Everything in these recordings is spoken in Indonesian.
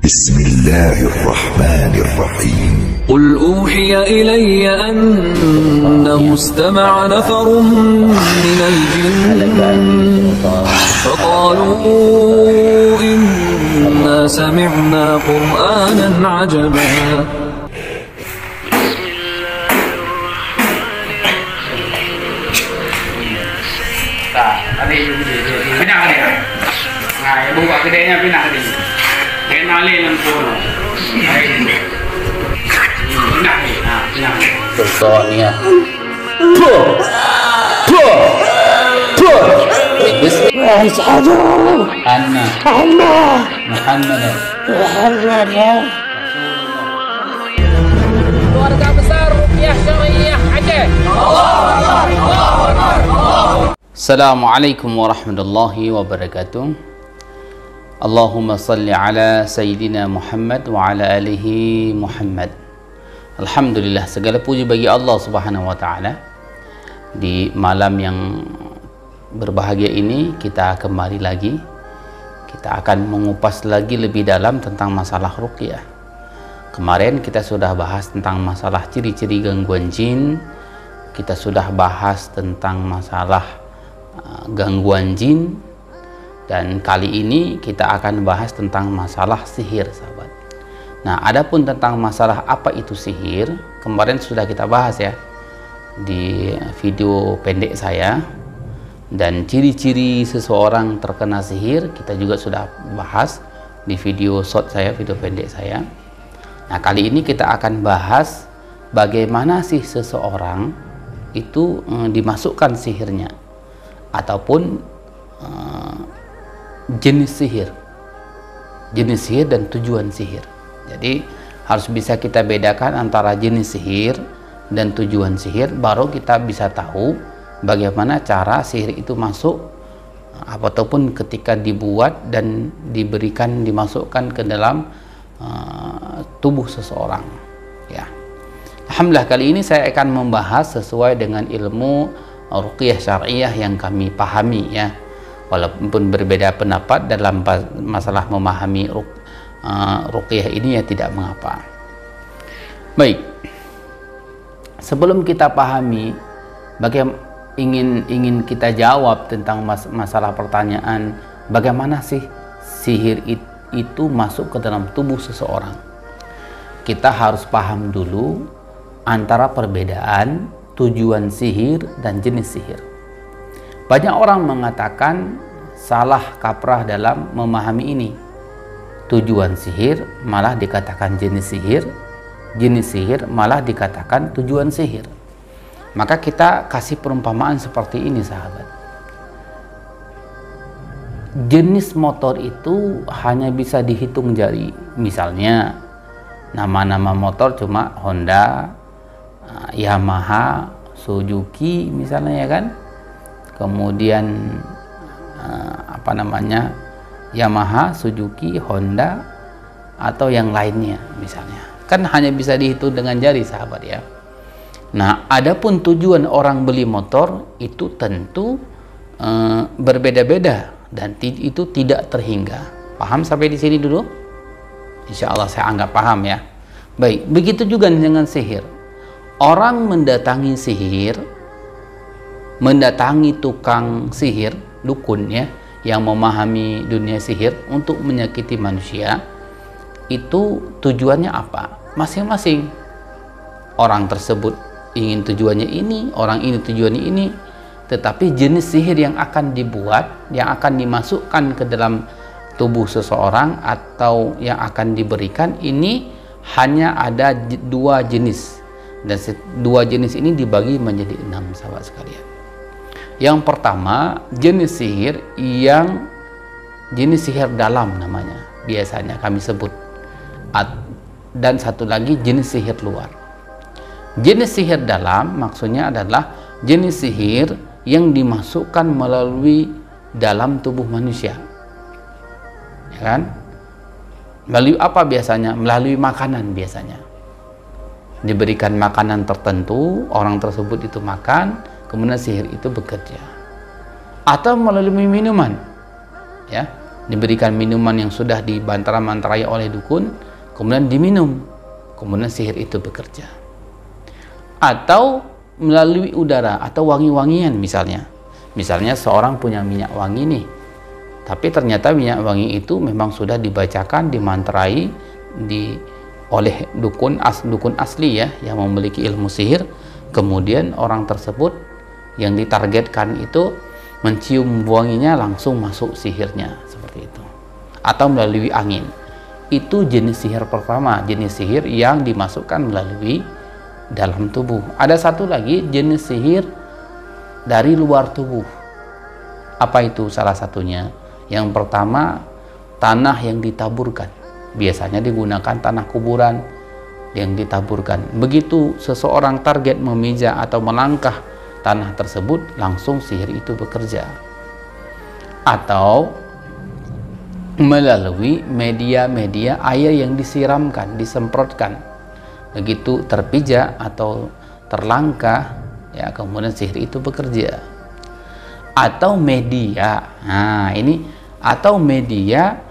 بسم الله الرحمن الرحيم قل أوحي إلي أنه استمع نفر من الجن فقالوا إنا سمعنا قرآنا عجبا Pindah dia. Nah, buka kedainya pindah dia. Dia nali dalam kono. Pindah dia. Nah, pindah. Sultania. أشهد Anna أن Muhammad محمدا Keluarga besar Ruqyah Syariah Aceh. Assalamualaikum warahmatullahi wabarakatuh. Allahumma salli ala Sayyidina Muhammad wa ala alihi Muhammad. Alhamdulillah, segala puji bagi Allah Subhanahu wa taala. Di malam yang berbahagia ini kita kembali lagi. Kita akan mengupas lagi lebih dalam tentang masalah ruqyah. Kemarin kita sudah bahas tentang masalah ciri-ciri gangguan jin. Kita sudah bahas tentang masalah gangguan jin, dan kali ini kita akan bahas tentang masalah sihir, sahabat. Nah, adapun tentang masalah apa itu sihir, kemarin sudah kita bahas ya di video pendek saya, dan ciri-ciri seseorang terkena sihir kita juga sudah bahas di video short saya, video pendek saya. Nah, kali ini kita akan bahas bagaimana sih seseorang itu dimasukkan sihirnya, ataupun jenis sihir dan tujuan sihir. Jadi harus bisa kita bedakan antara jenis sihir dan tujuan sihir, baru kita bisa tahu bagaimana cara sihir itu masuk, ataupun ketika dibuat dan dimasukkan ke dalam tubuh seseorang ya. Alhamdulillah, kali ini saya akan membahas sesuai dengan ilmu ruqyah syariah yang kami pahami ya, walaupun berbeda pendapat dalam masalah memahami ruqyah ini ya, tidak mengapa. Baik, sebelum kita pahami bagaimana ingin kita jawab tentang masalah pertanyaan bagaimana sih sihir itu masuk ke dalam tubuh seseorang, kita harus paham dulu antara perbedaan tujuan sihir dan jenis sihir. Banyak orang mengatakan salah kaprah dalam memahami ini. Tujuan sihir malah dikatakan jenis sihir malah dikatakan tujuan sihir. Maka kita kasih perumpamaan seperti ini, sahabat. Jenis motor itu hanya bisa dihitung jari. Misalnya nama-nama motor cuma Honda, Yamaha, Suzuki misalnya ya kan. Kemudian Yamaha, Suzuki, Honda, atau yang lainnya misalnya. Kan hanya bisa dihitung dengan jari, sahabat ya. Nah, adapun tujuan orang beli motor itu tentu berbeda-beda dan itu tidak terhingga. Paham sampai di sini dulu? Insya Allah saya anggap paham ya. Baik, begitu juga dengan sihir. Orang mendatangi tukang sihir, dukun ya, yang memahami dunia sihir untuk menyakiti manusia, itu tujuannya apa? Masing-masing. Orang tersebut ingin tujuannya ini, orang ini tujuannya ini, tetapi jenis sihir yang akan dibuat, yang akan dimasukkan ke dalam tubuh seseorang atau yang akan diberikan ini hanya ada dua jenis, dan dua jenis ini dibagi menjadi 6, sahabat sekalian. Yang pertama, jenis sihir dalam namanya biasanya kami sebut, dan satu lagi jenis sihir luar. Jenis sihir dalam maksudnya adalah jenis sihir yang dimasukkan melalui dalam tubuh manusia, ya kan? Melalui apa biasanya? Melalui makanan biasanya. Diberikan makanan tertentu, orang tersebut itu makan, kemudian sihir itu bekerja. Atau melalui minuman, ya, diberikan minuman yang sudah dibantar-mantarai oleh dukun, kemudian diminum, kemudian sihir itu bekerja. Atau melalui udara atau wangi-wangian misalnya. Misalnya seorang punya minyak wangi nih, tapi ternyata minyak wangi itu memang sudah dibacakan, dimantarai oleh dukun asli ya, yang memiliki ilmu sihir. Kemudian orang tersebut yang ditargetkan itu mencium wanginya, langsung masuk sihirnya, seperti itu. Atau melalui angin. Itu jenis sihir pertama, jenis sihir yang dimasukkan melalui dalam tubuh. Ada satu lagi jenis sihir dari luar tubuh. Apa itu salah satunya? Yang pertama, tanah yang ditaburkan. Biasanya digunakan tanah kuburan yang ditaburkan. Begitu seseorang target memijak atau melangkah tanah tersebut, langsung sihir itu bekerja. Atau melalui media-media air yang disiramkan, disemprotkan. Begitu terpijak atau terlangkah, ya kemudian sihir itu bekerja. Atau media, nah ini, atau media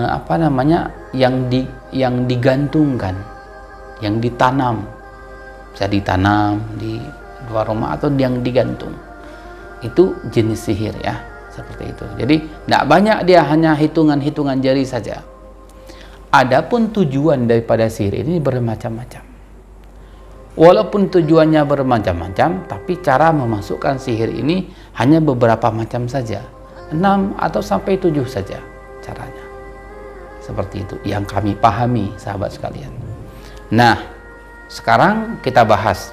apa namanya, yang digantungkan, yang ditanam, bisa ditanam di luar rumah atau yang digantung. Itu jenis sihir ya, seperti itu. Jadi tidak banyak, dia hanya hitungan-hitungan jari saja. Adapun tujuan daripada sihir ini bermacam-macam. Walaupun tujuannya bermacam-macam, tapi cara memasukkan sihir ini hanya beberapa macam saja, 6 atau sampai 7 saja caranya. Seperti itu yang kami pahami, sahabat sekalian. Nah, sekarang kita bahas.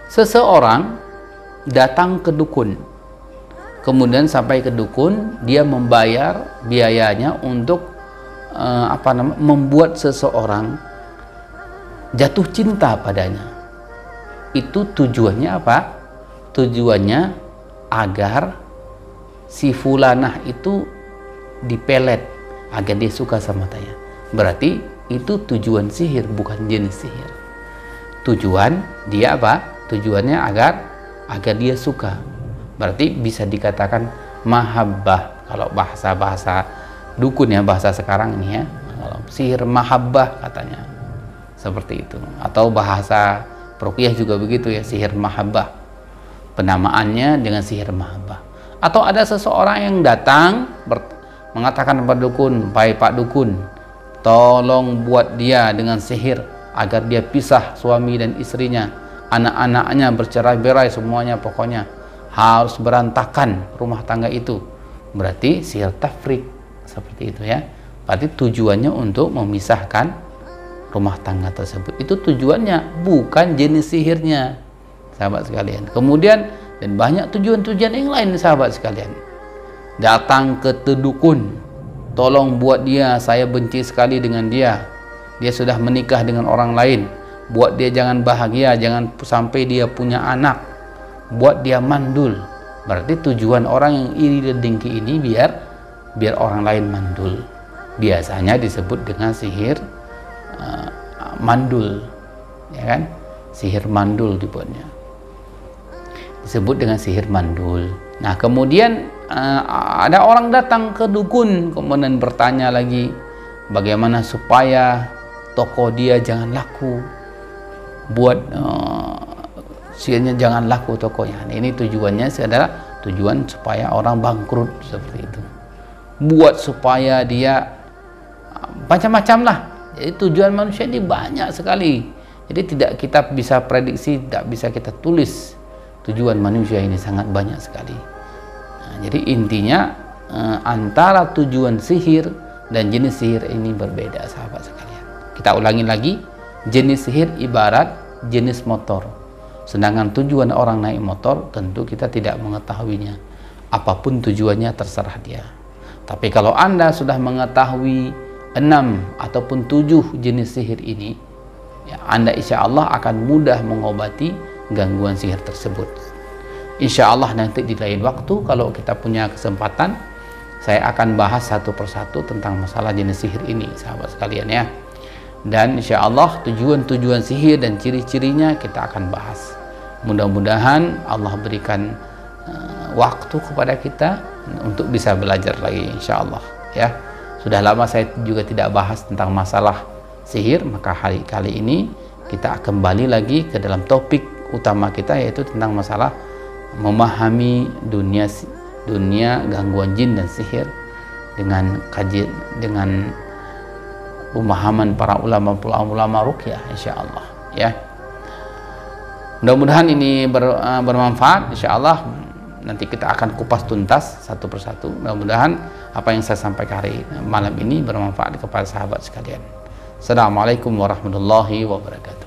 Seseorang datang ke dukun, kemudian sampai ke dukun, dia membayar biayanya untuk membuat seseorang jatuh cinta padanya. Itu tujuannya apa? Tujuannya agar si fulanah itu dipelet, agar dia suka sama saya. Berarti itu tujuan sihir, bukan jenis sihir. Tujuan dia apa? Tujuannya agar dia suka. Berarti bisa dikatakan mahabbah kalau bahasa dukun ya, bahasa sekarang ini ya. Kalau sihir mahabbah katanya. Seperti itu. Atau bahasa ruqyah juga begitu ya, sihir mahabbah. Penamaannya dengan sihir mahabbah. Atau ada seseorang yang datang mengatakan kepada dukun, "Baik Pak Dukun, tolong buat dia dengan sihir agar dia pisah suami dan istrinya, anak-anaknya bercerai-berai semuanya, pokoknya harus berantakan rumah tangga itu." Berarti sihir tafrik, seperti itu ya. Berarti tujuannya untuk memisahkan rumah tangga tersebut. Itu tujuannya, bukan jenis sihirnya, sahabat sekalian. Kemudian dan banyak tujuan-tujuan yang lain, sahabat sekalian. Datang ke dukun, tolong buat dia, saya benci sekali dengan dia sudah menikah dengan orang lain, buat dia jangan bahagia, jangan sampai dia punya anak, buat dia mandul. Berarti tujuan orang yang iri dan dengki ini biar orang lain mandul. Biasanya disebut dengan sihir mandul, ya kan? Sihir mandul dibuatnya, disebut dengan sihir mandul. Nah, kemudian ada orang datang ke dukun, kemudian bertanya lagi bagaimana supaya toko dia jangan laku, buat sihirnya jangan laku tokonya. Nah, ini tujuannya adalah tujuan supaya orang bangkrut, seperti itu. Buat supaya dia macam-macam lah. Jadi tujuan manusia ini banyak sekali. Jadi tidak kita bisa prediksi, tidak bisa kita tulis. Tujuan manusia ini sangat banyak sekali. Nah, jadi intinya antara tujuan sihir dan jenis sihir ini berbeda, sahabat sekalian. Kita ulangi lagi, jenis sihir ibarat jenis motor. Sedangkan tujuan orang naik motor tentu kita tidak mengetahuinya. Apapun tujuannya terserah dia. Tapi kalau Anda sudah mengetahui 6 ataupun 7 jenis sihir ini, ya, Anda insya Allah akan mudah mengobati gangguan sihir tersebut. Insya Allah nanti di lain waktu kalau kita punya kesempatan, saya akan bahas satu persatu tentang masalah jenis sihir ini, sahabat sekalian ya. Dan insya Allah tujuan-tujuan sihir dan ciri-cirinya kita akan bahas. Mudah-mudahan Allah berikan waktu kepada kita untuk bisa belajar lagi, insya Allah ya. Sudah lama saya juga tidak bahas tentang masalah sihir, maka kali ini kita kembali lagi ke dalam topik utama kita, yaitu tentang masalah memahami dunia gangguan jin dan sihir dengan kajian, dengan pemahaman para ulama ruqyah, insya Allah ya. Mudah-mudahan ini bermanfaat, insya Allah. Nanti kita akan kupas tuntas satu persatu. Mudah-mudahan apa yang saya sampaikan malam ini bermanfaat kepada sahabat sekalian. Assalamualaikum warahmatullahi wabarakatuh.